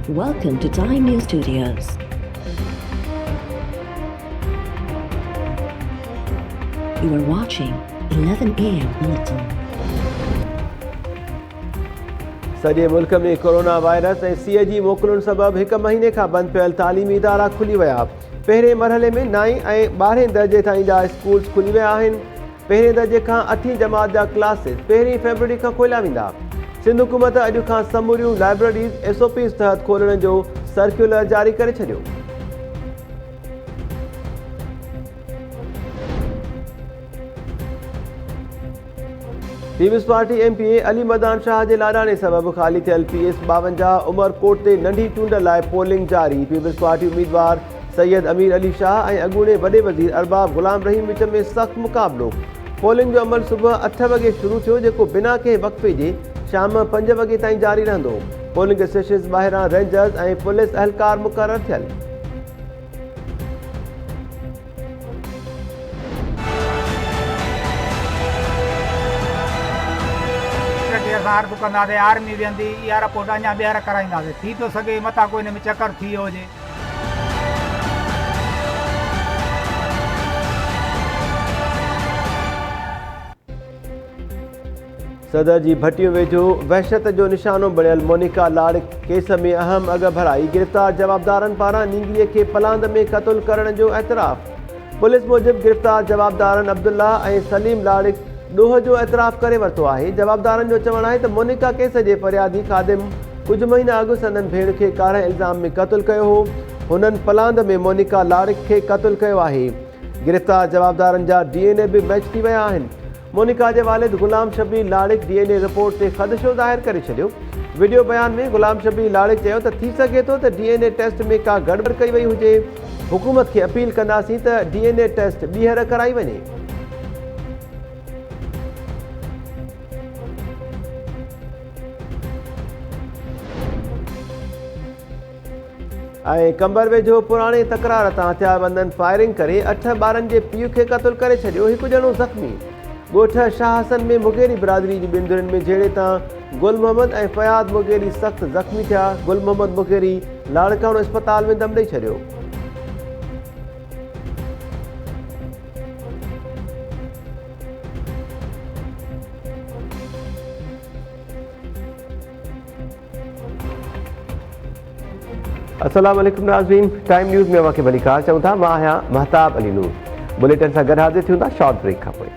Welcome to Time News Studios. You are watching 11 AM Bulletin. सॼे मुल्क में corona virus ऐं सीअ जी मोकलुनि सबबि 1 महीने खां बंदि पियल तालीमी इदारा खुली विया। पहिरें मरहले में 9 ऐं 12 दर्जे ताईं जा स्कूल्स खुली विया आहिनि। पहिरें दर्जे खां 8हीं जमात जा क्लासिस 1 फरवरी खां खोलिया वेंदा। सिंध हुकूमत अॼु खां समूरियूं लाइब्रेरीज़ SOPs तहत खोलण जो सर्कुलर जारी करे छॾियो। Peoples Party MPA Ali Madan Shah जे लाॾाणे सबबि ख़ाली थियल PS 52 उमरकोट ते नंढी चूंड लाइ पोलिंग जारी। पीपल्स पार्टी उम्मीदवार सैयद अमीर अली शाह ऐं अॻूणे वॾे वज़ीर अरबाब गुलाम रहीम विच में सख़्तु मुक़ाबिलो। पोलिंग जो अमल सुबुह 8 वॻे शुरू थियो, जेको बिना कंहिं वक़्फ़े जे शाम 5 वॻे ताईं जारी रहंदो। पोलिंग स्टेशन्स ॿाहिरां रेंजर्स ऐं पुलिस अहलकार मुक़ररु थियल। हर दुकानदार आर्मी वेंदी या रिपोर्ट अञा ॿीहर कराईंदासीं। थी थो सघे मथां कोई हिन में चकर थी वियो हुजे। सदर जी भटियूं वेझो वहशत जो निशानो बणियल मोनिका लाड़ केस में अहम अॻ भराई। गिरफ़्तार जवाबदारनि पारां नींगीअ खे पलांद में क़तल करण जो एतराफ़। पुलिस मूजिबि गिरफ़्तार जवाबदारनि अब्दुल्ला ऐं सलीम लाड़ ॾोह जो एतराफ़ करे वरितो आहे। जवाबदारनि जो चवणु आहे त मोनिका केस जे फरियादी ख़ादिम कुझु महीना अॻु संदनि भेण खे कार इल्ज़ाम में क़तल कयो हो। हुननि पलांद में मोनिका लाड़ खे क़तल कयो आहे। गिरफ़्तार जवाबदारनि जा DNA बि मैच थी विया आहिनि। मोनिका जे वालिद गुलाम शबीर लाड़िक DNA रिपोर्ट ते ख़दशो ज़ाहिर करे छॾियो। वीडियो बयान में गुलाम शबीर लाड़िक चयो त थी सघे थो त DNA टेस्ट में का गड़बड़ कई वई हुजे। हुकूमत खे अपील कंदासीं त DNA टेस्ट ॿीहर कराई वञे। ऐं कंबर वेझो पुराणे तकरार तां हथियारबंदनि फायरिंग करे 8 ॿारनि जे पीउ खे क़तल करे छॾियो। हिकु ॼणो ज़ख़्मी। ॻोठ शाह हसन में मुगेरी बिरादरी जी ॿिनि धुरियुनि में जहिड़े तां गुल मोहम्मद ऐं फयाद मुगेरी सख़्तु ज़ख़्मी थिया। गुल मोहम्मद मुगेरी लाड़काणो इस्पताल में दम ॾेई छॾियो। अस्सलाम वालेकुम नाज़रीन, टाइम न्यूज़ में अवांखे भली ख़ार चऊं था। मां आहियां महताब अली नूर। बुलेटिन सां गॾु हाज़िर थियूं था शॉर्ट ब्रेक खां पोइ।